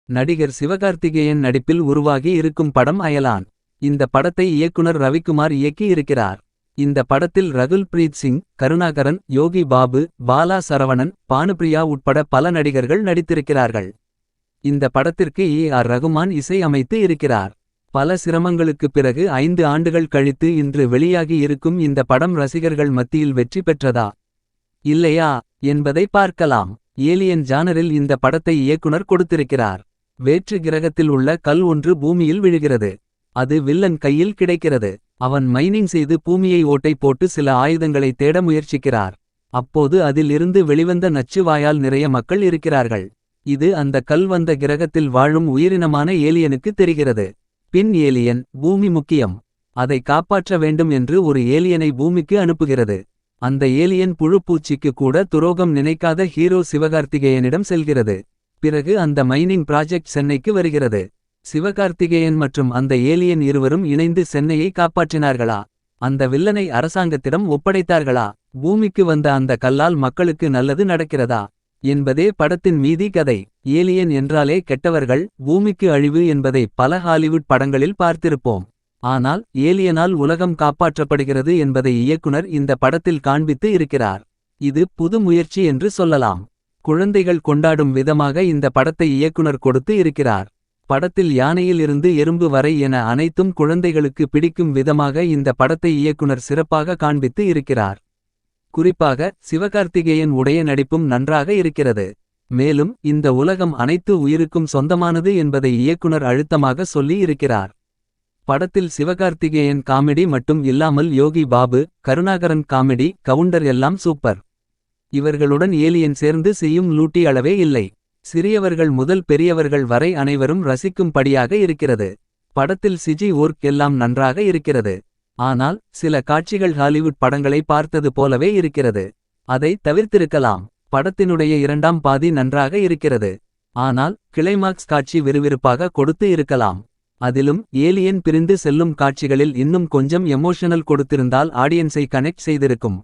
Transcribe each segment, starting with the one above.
நடிகர் சிவகார்த்திகேயன் நடிப்பில் உருவாகி இருக்கும் படம் அயலான். இந்த படத்தை இயக்குனர் ரவிக்குமார் இயக்கி இருக்கிறார். இந்த படத்தில் ரகுல் பிரீத் சிங், கருணாகரன், யோகி பாபு, பாலா சரவணன், பானுப்ரியா உட்பட பல நடிகர்கள் நடித்திருக்கிறார்கள். இந்த படத்திற்கு ஏ.ஆர். ரகுமான் இசை அமைத்து இருக்கிறார். பல சிரமங்களுக்குப் பிறகு 5 ஆண்டுகள் கழித்து இன்று வெளியாகி இருக்கும் இந்த படம் ரசிகர்கள் மத்தியில் வெற்றி பெற்றதா இல்லையா என்பதை பார்க்கலாம். ஏலியன் ஜானரில் இந்த படத்தை இயக்குனர் கொடுத்திருக்கிறார். வேற்று கிரகத்தில் உள்ள கல் ஒன்று பூமியில் விழுகிறது. அது வில்லன் கையில் கிடைக்கிறது. அவன் மைனிங் செய்து பூமியை ஓட்டை போட்டு சில ஆயுதங்களை தேட முயற்சிக்கிறார். அப்போது அதில் இருந்து வெளிவந்த நச்சு வாயால் நிறைய மக்கள் இருக்கிறார்கள். இது அந்த கல் வந்த கிரகத்தில் வாழும் உயிரினமான ஏலியனுக்கு தெரிகிறது. பின் ஏலியன், பூமி முக்கியம், அதை காப்பாற்ற வேண்டும் என்று ஒரு ஏலியனை பூமிக்கு அனுப்புகிறது. அந்த ஏலியன் புழுப்பூச்சிக்கு கூட துரோகம் நினைக்காத ஹீரோ சிவகார்த்திகேயனிடம் செல்கிறது. பிறகு அந்த மைனிங் ப்ராஜெக்ட் சென்னைக்கு வருகிறது. சிவகார்த்திகேயன் மற்றும் அந்த ஏலியன் இருவரும் இணைந்து சென்னையை காப்பாற்றினார்களா? அந்த வில்லனை அரசாங்கத்திடம் ஒப்படைத்தார்களா? பூமிக்கு வந்த அந்த கல்லால் மக்களுக்கு நல்லது நடக்கிறதா என்பதே படத்தின் மீதி கதை. ஏலியன் என்றாலே கெட்டவர்கள், பூமிக்கு அழிவு என்பதை பல ஹாலிவுட் படங்களில் பார்த்திருப்போம். ஆனால் ஏலியனால் உலகம் காப்பாற்றப்படுகிறது என்பதை இயக்குனர் இந்த படத்தில் காண்பித்து இருக்கிறார். இது புது முயற்சி என்று சொல்லலாம். குழந்தைகள் கொண்டாடும் விதமாக இந்த படத்தை இயக்குனர் கொடுத்து இருக்கிறார். படத்தில் யானையில் இருந்து எறும்பு வரை என அனைத்தும் குழந்தைகளுக்கு பிடிக்கும் விதமாக இந்த படத்தை இயக்குனர் சிறப்பாக காண்பித்து இருக்கிறார். குறிப்பாக சிவகார்த்திகேயன் உடைய நடிப்பும் நன்றாக இருக்கிறது. மேலும் இந்த உலகம் அனைத்து உயிருக்கும் சொந்தமானது என்பதை இயக்குனர் அழுத்தமாக சொல்லி இருக்கிறார். படத்தில் சிவகார்த்திகேயன் காமெடி மட்டும் இல்லாமல் யோகி பாபு, கருணாகரன் காமெடி, கவுண்டர் எல்லாம் சூப்பர். இவர்களுடன் ஏலியன் சேர்ந்து செய்யும் லூட்டி அளவே இல்லை. சிறியவர்கள் முதல் பெரியவர்கள் வரை அனைவரும் ரசிக்கும்படியாக இருக்கிறது. படத்தில் சிஜி ஒர்க் எல்லாம் நன்றாக இருக்கிறது. ஆனால் சில காட்சிகள் ஹாலிவுட் படங்களை பார்த்தது போலவே இருக்கிறது. அதை தவிர்த்திருக்கலாம். படத்தினுடைய இரண்டாம் பாதி நன்றாக இருக்கிறது. ஆனால் கிளைமாக்ஸ் காட்சி விறுவிறுப்பாக கொடுத்து இருக்கலாம். அதிலும் ஏலியன் பிரிந்து செல்லும் காட்சிகளில் இன்னும் கொஞ்சம் எமோஷனல் கொடுத்திருந்தால் ஆடியன்ஸை கனெக்ட் செய்திருக்கும்.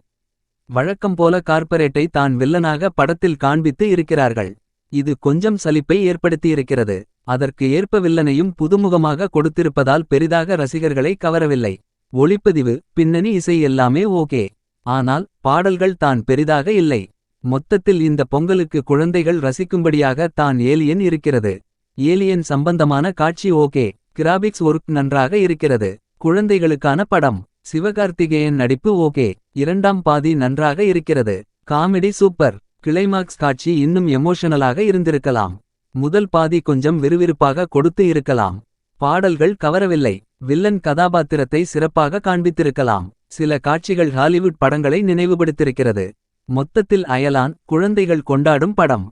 வழக்கம் போல கார்ப்பரேட்டை தான் வில்லனாக படத்தில் காண்பித்து இருக்கிறார்கள். இது கொஞ்சம் சலிப்பை ஏற்படுத்தியிருக்கிறது. அதற்கு ஏற்ப வில்லனையும் புதுமுகமாக கொடுத்திருப்பதால் பெரிதாக ரசிகர்களை கவரவில்லை. ஒளிப்பதிவு, பின்னணி இசை எல்லாமே ஓகே. ஆனால் பாடல்கள் தான் பெரிதாக இல்லை. மொத்தத்தில் இந்த பொங்கலுக்கு குழந்தைகள் ரசிக்கும்படியாக தான் ஏலியன் இருக்கிறது. ஏலியன் சம்பந்தமான காட்சி ஓகே. கிராபிக்ஸ் ஒர்க் நன்றாக இருக்கிறது. குழந்தைகளுக்கான படம். சிவகார்த்திகேயன் நடிப்பு ஓகே. இரண்டாம் பாதி நன்றாக இருக்கிறது. Comedy super. கிளைமாக்ஸ் காட்சி இன்னும் எமோஷனலாக இருந்திருக்கலாம். முதல் பாதி கொஞ்சம் விறுவிறுப்பாக கொடுத்து இருக்கலாம். பாடல்கள் கவரவில்லை. வில்லன் கதாபாத்திரத்தை சிறப்பாக காண்பித்திருக்கலாம். சில காட்சிகள் ஹாலிவுட் படங்களை நினைவுபடுத்திருக்கிறது. மொத்தத்தில் அயலான் குழந்தைகள் கொண்டாடும் படம்.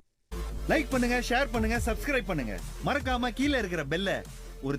லைக் பண்ணுங்க, ஷேர் பண்ணுங்க, சப்ஸ்கிரைப் பண்ணுங்க. மறக்காம கீழ இருக்கிற பெல்ல ஒரு